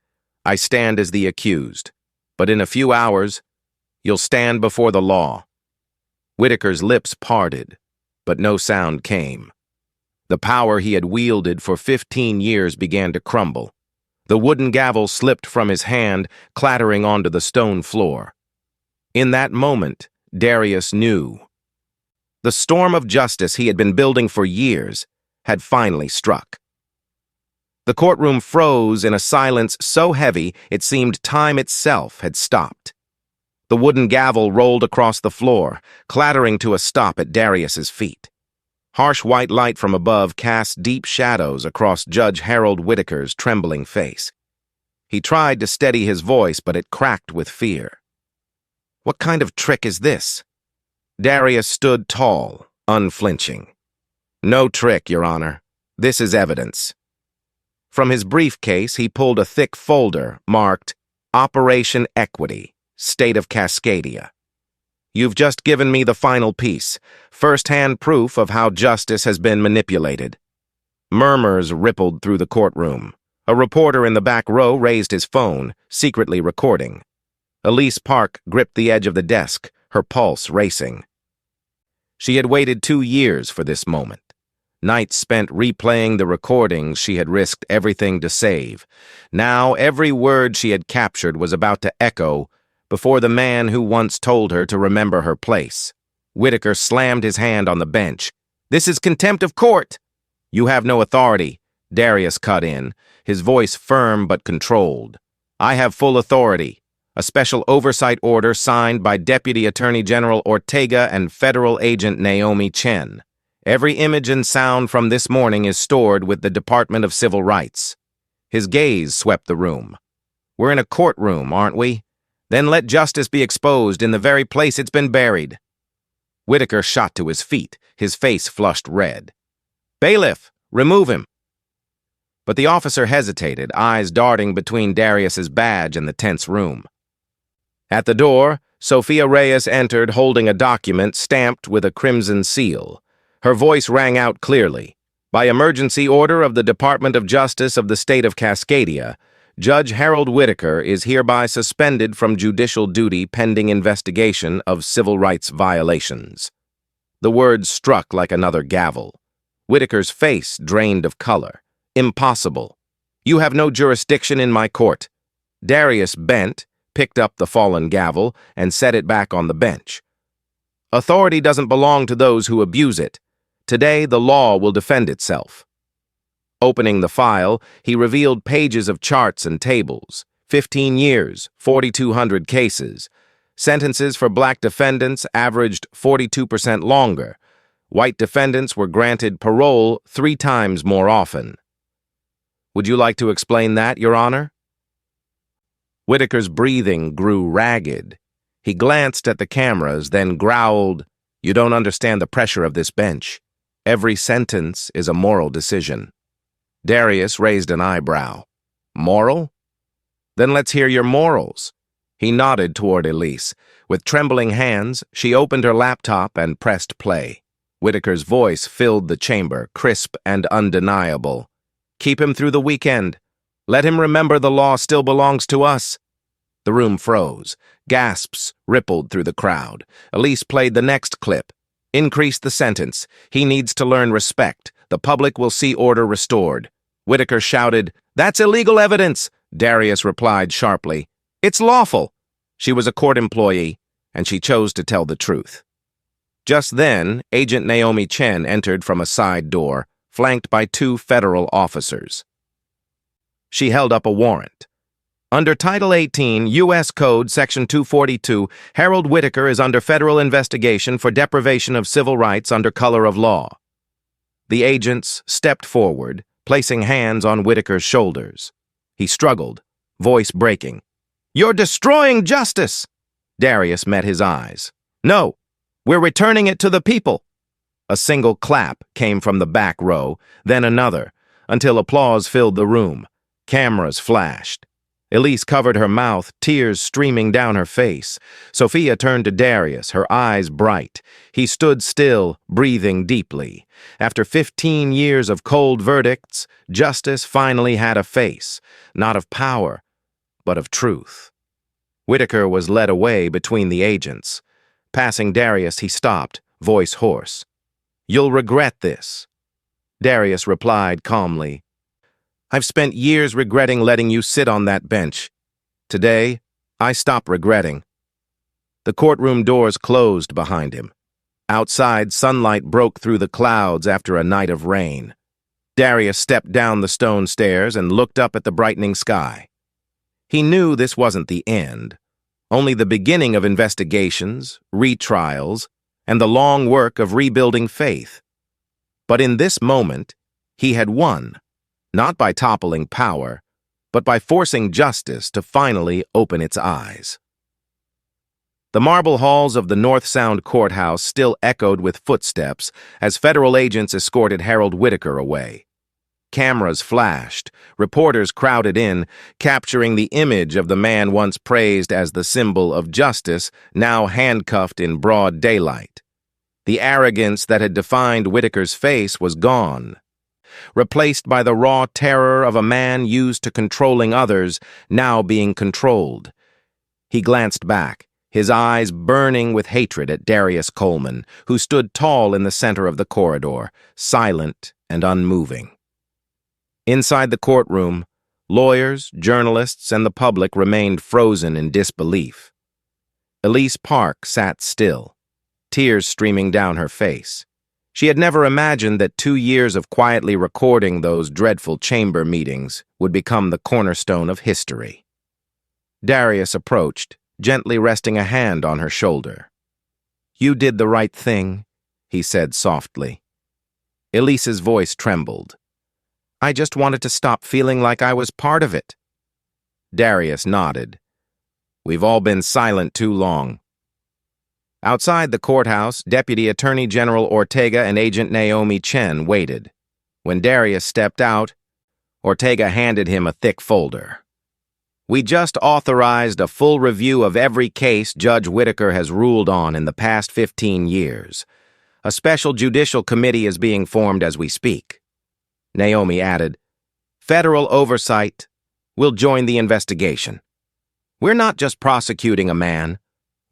I stand as the accused, but in a few hours, you'll stand before the law." Whitaker's lips parted, but no sound came. The power he had wielded for 15 years began to crumble. The wooden gavel slipped from his hand, clattering onto the stone floor. In that moment, Darius knew. The storm of justice he had been building for years had finally struck. The courtroom froze in a silence so heavy it seemed time itself had stopped. The wooden gavel rolled across the floor, clattering to a stop at Darius's feet. Harsh white light from above cast deep shadows across Judge Harold Whitaker's trembling face. He tried to steady his voice, but it cracked with fear. "What kind of trick is this?" Darius stood tall, unflinching. "No trick, Your Honor. This is evidence." From his briefcase, he pulled a thick folder marked Operation Equity, State of Cascadia. "You've just given me the final piece, first-hand proof of how justice has been manipulated." Murmurs rippled through the courtroom. A reporter in the back row raised his phone, secretly recording. Elise Park gripped the edge of the desk, her pulse racing. She had waited 2 years for this moment. Nights spent replaying the recordings she had risked everything to save. Now every word she had captured was about to echo before the man who once told her to remember her place. Whitaker slammed his hand on the bench. "This is contempt of court." "You have no authority," Darius cut in, his voice firm but controlled. "I have full authority. A special oversight order signed by Deputy Attorney General Ortega and Federal Agent Naomi Chen. Every image and sound from this morning is stored with the Department of Civil Rights." His gaze swept the room. "We're in a courtroom, aren't we? Then let justice be exposed in the very place it's been buried." Whitaker shot to his feet, his face flushed red. "Bailiff, remove him." But the officer hesitated, eyes darting between Darius's badge and the tense room. At the door, Sophia Reyes entered holding a document stamped with a crimson seal. Her voice rang out clearly. "By emergency order of the Department of Justice of the state of Cascadia, Judge Harold Whitaker is hereby suspended from judicial duty pending investigation of civil rights violations." The words struck like another gavel. Whitaker's face drained of color. "Impossible. You have no jurisdiction in my court." Darius bent, picked up the fallen gavel, and set it back on the bench. "Authority doesn't belong to those who abuse it. Today, the law will defend itself." Opening the file, he revealed pages of charts and tables. 15 years, 4,200 cases. Sentences for black defendants averaged 42% longer. White defendants were granted parole 3 times more often. "Would you like to explain that, Your Honor?" Whitaker's breathing grew ragged. He glanced at the cameras, then growled, "You don't understand the pressure of this bench. Every sentence is a moral decision." Darius raised an eyebrow. "Moral? Then let's hear your morals." He nodded toward Elise. With trembling hands, she opened her laptop and pressed play. Whitaker's voice filled the chamber, crisp and undeniable. "Keep him through the weekend. Let him remember the law still belongs to us." The room froze. Gasps rippled through the crowd. Elise played the next clip. "Increase the sentence. He needs to learn respect. The public will see order restored." Whitaker shouted, "That's illegal evidence." Darius replied sharply, "It's lawful." She was a court employee, and she chose to tell the truth. Just then, Agent Naomi Chen entered from a side door, flanked by 2 federal officers. She held up a warrant. Under Title 18, U.S. Code, Section 242, Harold Whitaker is under federal investigation for deprivation of civil rights under color of law. The agents stepped forward, placing hands on Whitaker's shoulders. He struggled, voice breaking. "You're destroying justice!" Darius met his eyes. "No, we're returning it to the people." A single clap came from the back row, then another, until applause filled the room. Cameras flashed. Elise covered her mouth, tears streaming down her face. Sophia turned to Darius, her eyes bright. He stood still, breathing deeply. After 15 years of cold verdicts, justice finally had a face, not of power, but of truth. Whitaker was led away between the agents. Passing Darius, he stopped, voice hoarse. "You'll regret this." Darius replied calmly, "I've spent years regretting letting you sit on that bench. Today, I stop regretting." The courtroom doors closed behind him. Outside, sunlight broke through the clouds after a night of rain. Darius stepped down the stone stairs and looked up at the brightening sky. He knew this wasn't the end, only the beginning of investigations, retrials, and the long work of rebuilding faith. But in this moment, he had won. Not by toppling power, but by forcing justice to finally open its eyes. The marble halls of the North Sound Courthouse still echoed with footsteps as federal agents escorted Harold Whitaker away. Cameras flashed, reporters crowded in, capturing the image of the man once praised as the symbol of justice, now handcuffed in broad daylight. The arrogance that had defined Whitaker's face was gone, replaced by the raw terror of a man used to controlling others, now being controlled. He glanced back, his eyes burning with hatred at Darius Coleman, who stood tall in the center of the corridor, silent and unmoving. Inside the courtroom, lawyers, journalists, and the public remained frozen in disbelief. Elise Park sat still, tears streaming down her face. She had never imagined that 2 years of quietly recording those dreadful chamber meetings would become the cornerstone of history. Darius approached, gently resting a hand on her shoulder. "You did the right thing," he said softly. Elise's voice trembled. "I just wanted to stop feeling like I was part of it." Darius nodded. "We've all been silent too long." Outside the courthouse, Deputy Attorney General Ortega and Agent Naomi Chen waited. When Darius stepped out, Ortega handed him a thick folder. "We just authorized a full review of every case Judge Whitaker has ruled on in the past 15 years. A special judicial committee is being formed as we speak." Naomi added, "Federal oversight will join the investigation. We're not just prosecuting a man.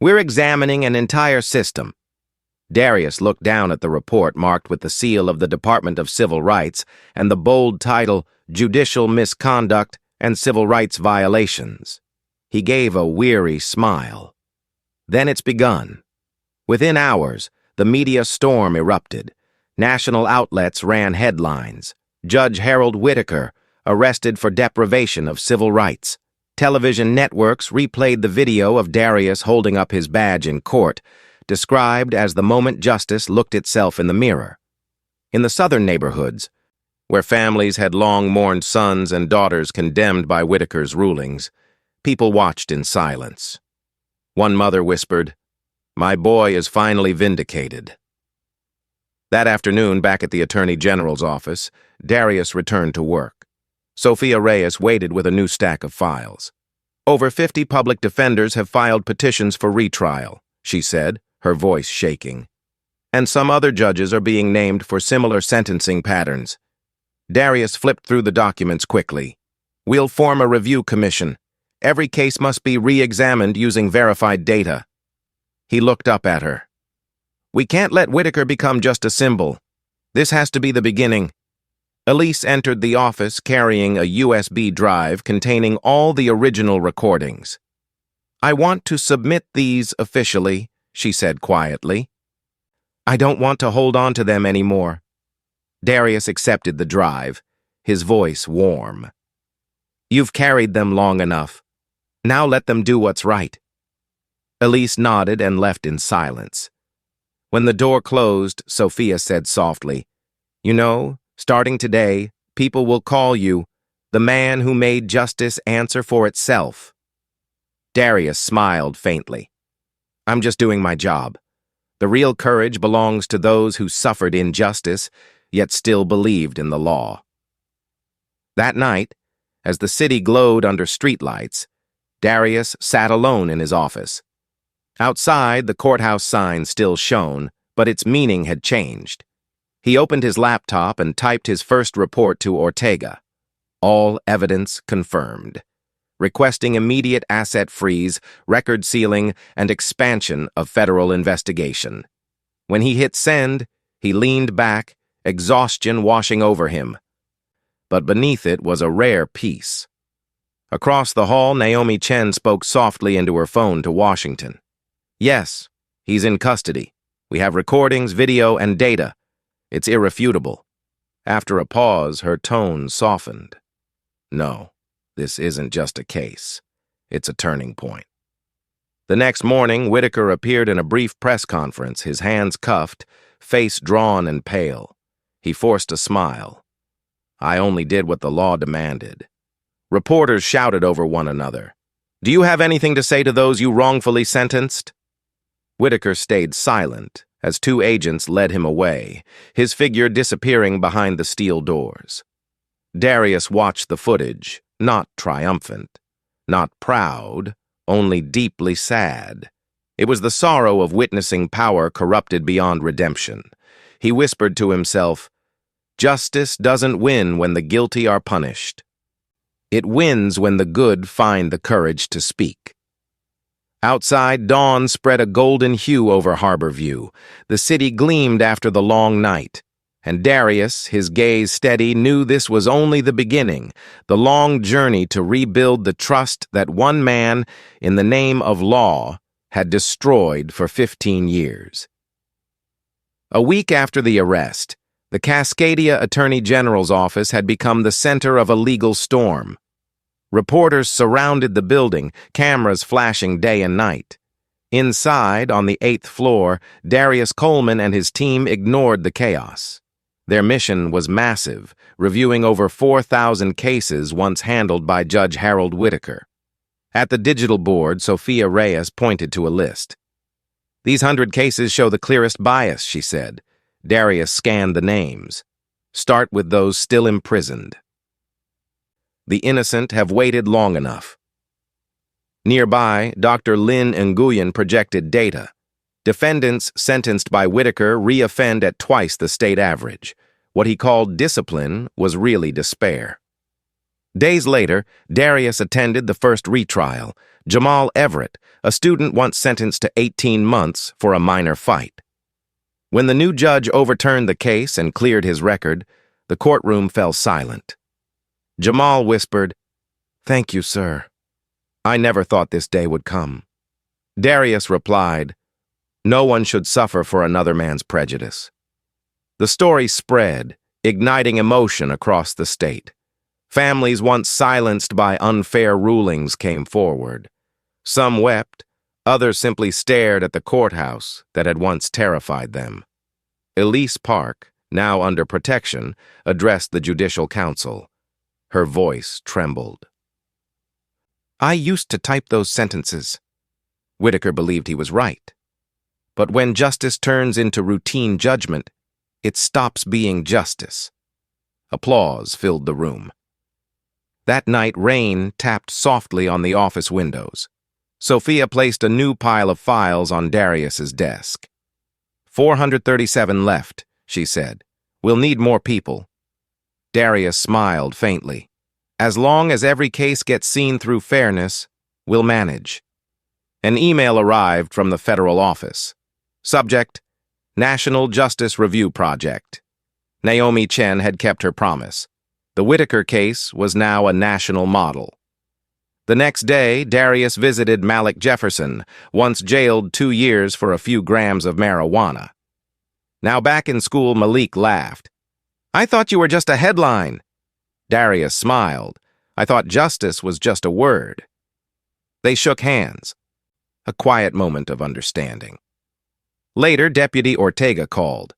We're examining an entire system." Darius looked down at the report marked with the seal of the Department of Civil Rights and the bold title, Judicial Misconduct and Civil Rights Violations. He gave a weary smile. Then it's begun. Within hours, the media storm erupted. National outlets ran headlines. Judge Harold Whitaker, arrested for deprivation of civil rights. Television networks replayed the video of Darius holding up his badge in court, described as the moment justice looked itself in the mirror. In the southern neighborhoods, where families had long mourned sons and daughters condemned by Whitaker's rulings, People watched in silence. One mother whispered, "My boy is finally vindicated." That afternoon, back at the Attorney General's office, Darius returned to work. Sophia Reyes waited with a new stack of files. "Over 50 public defenders have filed petitions for retrial," she said, her voice shaking. "And some other judges are being named for similar sentencing patterns." Darius flipped through the documents quickly. "We'll form a review commission. Every case must be re-examined using verified data." He looked up at her. "We can't let Whitaker become just a symbol. This has to be the beginning." Elise entered the office carrying a USB drive containing all the original recordings. "I want to submit these officially," she said quietly. "I don't want to hold on to them anymore." Darius accepted the drive, his voice warm. "You've carried them long enough. Now let them do what's right." Elise nodded and left in silence. When the door closed, Sophia said softly, "You know, starting today, people will call you the man who made justice answer for itself." Darius smiled faintly. "I'm just doing my job. The real courage belongs to those who suffered injustice, yet still believed in the law." That night, as the city glowed under streetlights, Darius sat alone in his office. Outside, the courthouse sign still shone, but its meaning had changed. He opened his laptop and typed his first report to Ortega. All evidence confirmed, requesting immediate asset freeze, record sealing, and expansion of federal investigation. When he hit send, he leaned back, exhaustion washing over him. But beneath it was a rare peace. Across the hall, Naomi Chen spoke softly into her phone to Washington. "Yes, he's in custody. We have recordings, video, and data. It's irrefutable." After a pause, her tone softened. "No, this isn't just a case. It's a turning point." The next morning, Whitaker appeared in a brief press conference, his hands cuffed, face drawn and pale. He forced a smile. "I only did what the law demanded." Reporters shouted over one another. "Do you have anything to say to those you wrongfully sentenced?" Whitaker stayed silent as two agents led him away, his figure disappearing behind the steel doors. Darius watched the footage, not triumphant, not proud, only deeply sad. It was the sorrow of witnessing power corrupted beyond redemption. He whispered to himself, "Justice doesn't win when the guilty are punished. It wins when the good find the courage to speak." Outside, dawn spread a golden hue over Harborview. The city gleamed after the long night. And Darius, his gaze steady, knew this was only the beginning, the long journey to rebuild the trust that one man, in the name of law, had destroyed for 15 years. A week after the arrest, the Cascadia Attorney General's office had become the center of a legal storm. Reporters surrounded the building, cameras flashing day and night. Inside, on the 8th floor, Darius Coleman and his team ignored the chaos. Their mission was massive, reviewing over 4,000 cases once handled by Judge Harold Whitaker. At the digital board, Sophia Reyes pointed to a list. "These 100 cases show the clearest bias," she said. Darius scanned the names. "Start with those still imprisoned. The innocent have waited long enough." Nearby, Dr. Lin Nguyen projected data. Defendants sentenced by Whitaker re-offend at twice the state average. What he called discipline was really despair. Days later, Darius attended the first retrial. Jamal Everett, a student once sentenced to 18 months for a minor fight. When the new judge overturned the case and cleared his record, the courtroom fell silent. Jamal whispered, "Thank you, sir. I never thought this day would come." Darius replied, "No one should suffer for another man's prejudice." The story spread, igniting emotion across the state. Families once silenced by unfair rulings came forward. Some wept, others simply stared at the courthouse that had once terrified them. Elise Park, now under protection, addressed the Judicial Council. Her voice trembled. I used to type those sentences. Whitaker believed he was right. But when justice turns into routine judgment, it stops being justice. Applause filled the room. That night, rain tapped softly on the office windows. Sophia placed a new pile of files on Darius's desk. 437 left, she said. We'll need more people. Darius smiled faintly. As long as every case gets seen through fairness, we'll manage. An email arrived from the federal office. Subject: National Justice Review Project. Naomi Chen had kept her promise. The Whitaker case was now a national model. The next day, Darius visited Malik Jefferson, once jailed 2 years for a few grams of marijuana. Now back in school, Malik laughed. I thought you were just a headline. Darius smiled. I thought justice was just a word. They shook hands. A quiet moment of understanding. Later, Deputy Ortega called.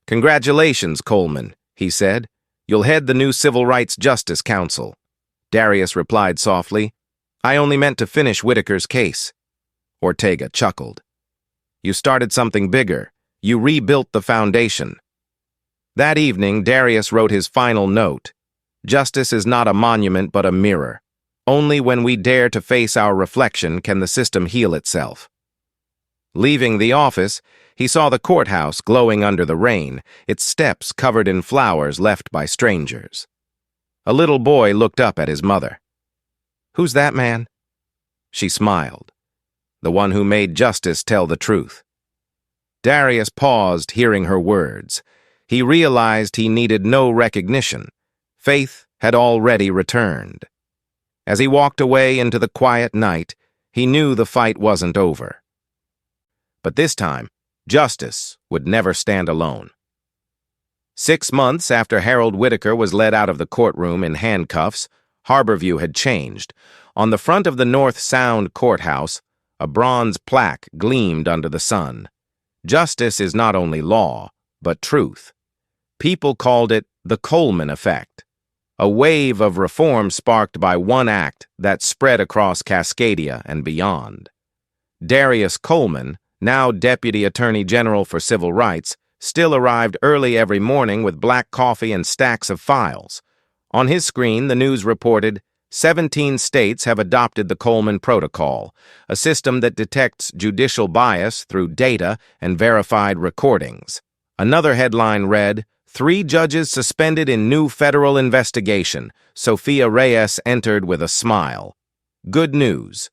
Congratulations, Coleman, he said. You'll head the new Civil Rights Justice Council. Darius replied softly, I only meant to finish Whitaker's case. Ortega chuckled. You started something bigger. You rebuilt the foundation. That evening, Darius wrote his final note. Justice is not a monument but a mirror. Only when we dare to face our reflection can the system heal itself. Leaving the office, he saw the courthouse glowing under the rain, its steps covered in flowers left by strangers. A little boy looked up at his mother. Who's that man? She smiled. The one who made justice tell the truth. Darius paused, hearing her words. He realized he needed no recognition. Faith had already returned. As he walked away into the quiet night, he knew the fight wasn't over. But this time, justice would never stand alone. 6 months after Harold Whitaker was led out of the courtroom in handcuffs, Harborview had changed. On the front of the North Sound courthouse, a bronze plaque gleamed under the sun. Justice is not only law, but truth. People called it the Coleman effect, a wave of reform sparked by one act that spread across Cascadia and beyond. Darius Coleman, now Deputy Attorney General for Civil Rights, still arrived early every morning with black coffee and stacks of files. On his screen, the news reported, 17 states have adopted the Coleman Protocol, a system that detects judicial bias through data and verified recordings. Another headline read, 3 judges suspended in new federal investigation. Sophia Reyes entered with a smile. Good news.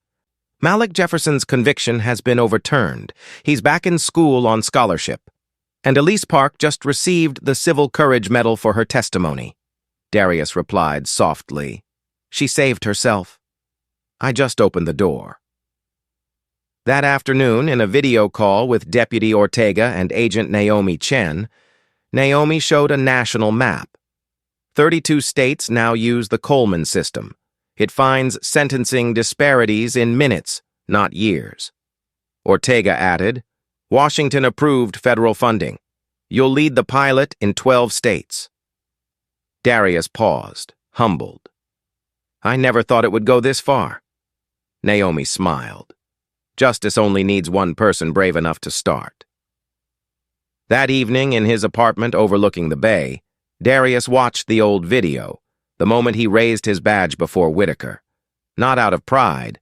Malik Jefferson's conviction has been overturned. He's back in school on scholarship. And Elise Park just received the Civil Courage Medal for her testimony. Darius replied softly. She saved herself. I just opened the door. That afternoon, in a video call with Deputy Ortega and Agent Naomi Chen, Naomi showed a national map. 32 states now use the Coleman system. It finds sentencing disparities in minutes, not years. Ortega added, Washington approved federal funding. You'll lead the pilot in 12 states. Darius paused, humbled. I never thought it would go this far. Naomi smiled. Justice only needs one person brave enough to start. That evening, in his apartment overlooking the bay, Darius watched the old video, the moment he raised his badge before Whitaker. Not out of pride,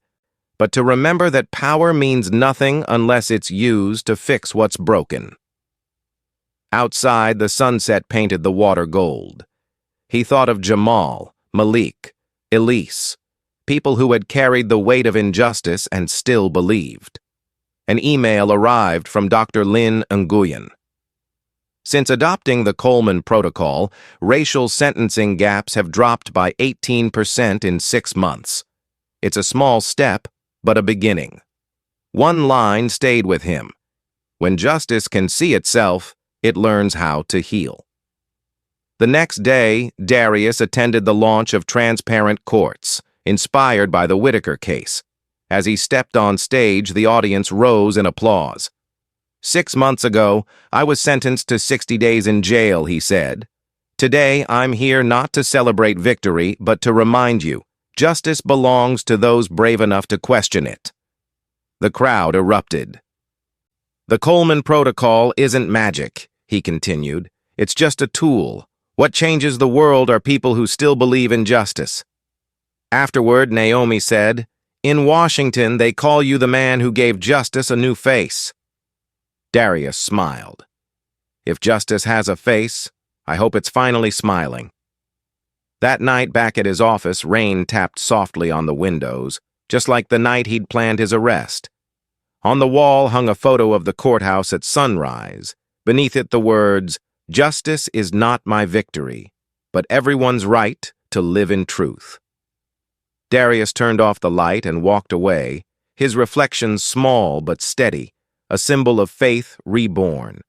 but to remember that power means nothing unless it's used to fix what's broken. Outside, the sunset painted the water gold. He thought of Jamal, Malik, Elise, people who had carried the weight of injustice and still believed. An email arrived from Dr. Lynn Nguyen. Since adopting the Coleman Protocol, racial sentencing gaps have dropped by 18% in 6 months. It's a small step, but a beginning. One line stayed with him. When justice can see itself, it learns how to heal. The next day, Darius attended the launch of Transparent Courts, inspired by the Whitaker case. As he stepped on stage, the audience rose in applause. 6 months ago, I was sentenced to 60 days in jail, he said. Today, I'm here not to celebrate victory, but to remind you, Justice belongs to those brave enough to question it. The crowd erupted. The Coleman Protocol isn't magic, he continued. It's just a tool. What changes the world are people who still believe in justice. Afterward, Naomi said, "In Washington, they call you the man who gave justice a new face." Darius smiled. If justice has a face, I hope it's finally smiling. That night back at his office, rain tapped softly on the windows, just like the night he'd planned his arrest. On the wall hung a photo of the courthouse at sunrise. Beneath it the words, "Justice is not my victory, but everyone's right to live in truth." Darius turned off the light and walked away, his reflection small but steady, a symbol of faith reborn.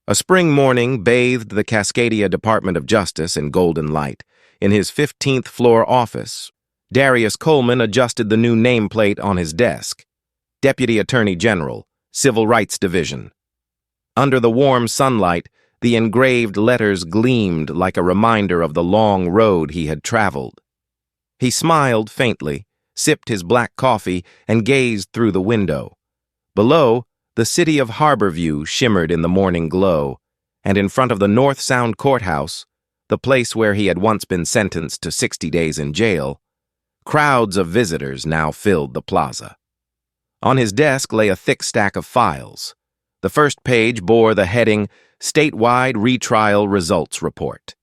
A spring morning bathed the Cascadia Department of Justice in golden light. In his 15th floor office, Darius Coleman adjusted the new nameplate on his desk. Deputy Attorney General, Civil Rights Division. Under the warm sunlight, the engraved letters gleamed like a reminder of the long road he had traveled. He smiled faintly, sipped his black coffee, and gazed through the window. Below, the city of Harborview shimmered in the morning glow, and in front of the North Sound Courthouse, the place where he had once been sentenced to 60 days in jail, crowds of visitors now filled the plaza. On his desk lay a thick stack of files. The first page bore the heading, "Statewide Retrial Results Report."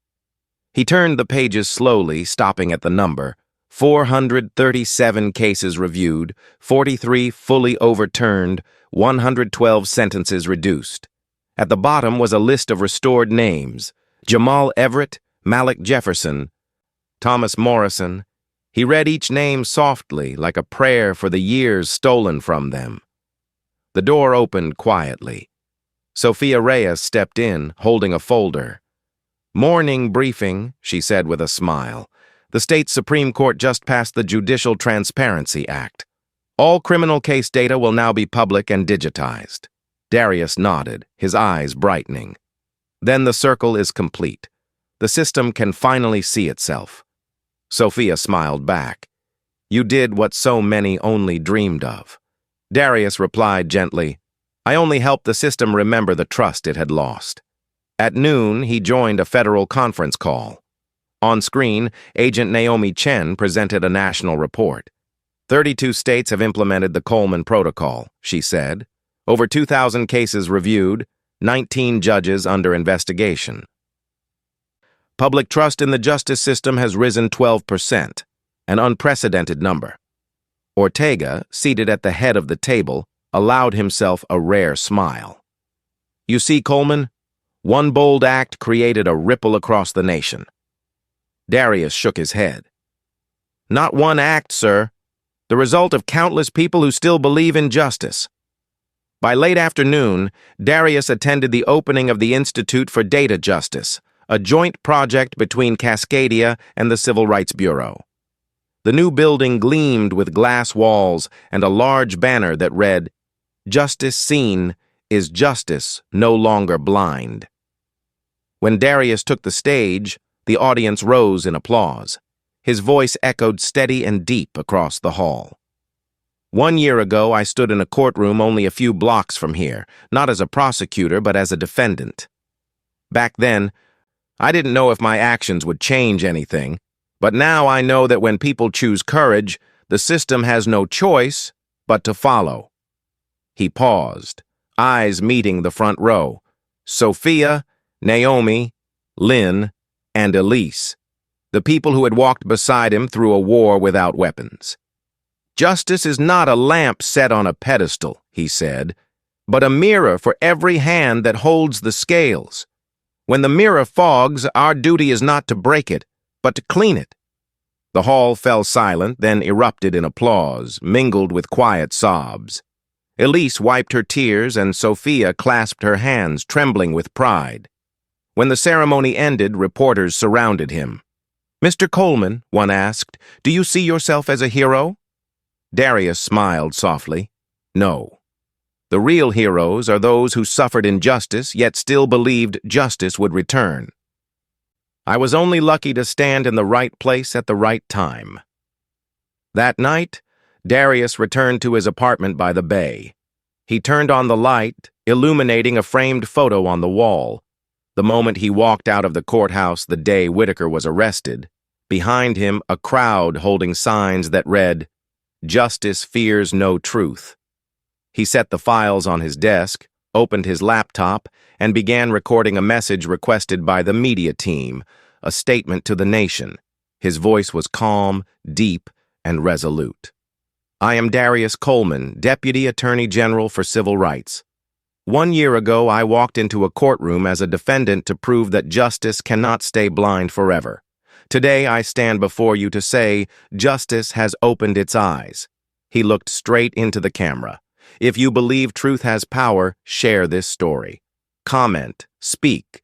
He turned the pages slowly, stopping at the number, 437 cases reviewed, 43 fully overturned, 112 sentences reduced. At the bottom was a list of restored names: Jamal Everett, Malik Jefferson, Thomas Morrison. He read each name softly, like a prayer for the years stolen from them. The door opened quietly. Sophia Reyes stepped in, holding a folder. "Morning briefing," she said with a smile. "The state Supreme Court just passed the Judicial Transparency Act. All criminal case data will now be public and digitized." Darius nodded, his eyes brightening. "Then the circle is complete. The system can finally see itself." Sophia smiled back. "You did what so many only dreamed of." Darius replied gently, "I only helped the system remember the trust it had lost." At noon, he joined a federal conference call. On screen, Agent Naomi Chen presented a national report. 32 states have implemented the Coleman Protocol, she said. Over 2,000 cases reviewed, 19 judges under investigation. Public trust in the justice system has risen 12%, an unprecedented number. Ortega, seated at the head of the table, allowed himself a rare smile. "You see, Coleman, one bold act created a ripple across the nation." Darius shook his head. "Not one act, sir. The result of countless people who still believe in justice." By late afternoon, Darius attended the opening of the Institute for Data Justice, a joint project between Cascadia and the Civil Rights Bureau. The new building gleamed with glass walls and a large banner that read, "Justice seen is justice no longer blind." When Darius took the stage, the audience rose in applause. His voice echoed steady and deep across the hall. "1 year ago, I stood in a courtroom only a few blocks from here, not as a prosecutor, but as a defendant. Back then, I didn't know if my actions would change anything, but now I know that when people choose courage, the system has no choice but to follow." He paused, eyes meeting the front row. Sophia, Naomi, Lynn, and Elise, the people who had walked beside him through a war without weapons. "Justice is not a lamp set on a pedestal," he said, "but a mirror for every hand that holds the scales. When the mirror fogs, our duty is not to break it, but to clean it." The hall fell silent, then erupted in applause, mingled with quiet sobs. Elise wiped her tears, and Sophia clasped her hands, trembling with pride. When the ceremony ended, reporters surrounded him. "Mr. Coleman," one asked, "do you see yourself as a hero?" Darius smiled softly. "No. The real heroes are those who suffered injustice, yet still believed justice would return. I was only lucky to stand in the right place at the right time." That night, Darius returned to his apartment by the bay. He turned on the light, illuminating a framed photo on the wall. The moment he walked out of the courthouse the day Whitaker was arrested, behind him a crowd holding signs that read, "Justice fears no truth." He set the files on his desk, opened his laptop, and began recording a message requested by the media team, a statement to the nation. His voice was calm, deep, and resolute. "I am Darius Coleman, Deputy Attorney General for Civil Rights. 1 year ago, I walked into a courtroom as a defendant to prove that justice cannot stay blind forever. Today, I stand before you to say justice has opened its eyes." He looked straight into the camera. "If you believe truth has power, share this story. Comment, speak,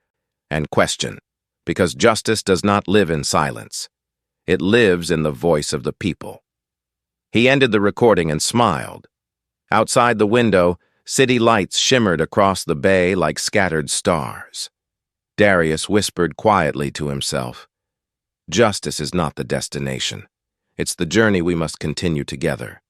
and question, because justice does not live in silence. It lives in the voice of the people." He ended the recording and smiled. Outside the window, city lights shimmered across the bay like scattered stars. Darius whispered quietly to himself, "Justice is not the destination. It's the journey we must continue together."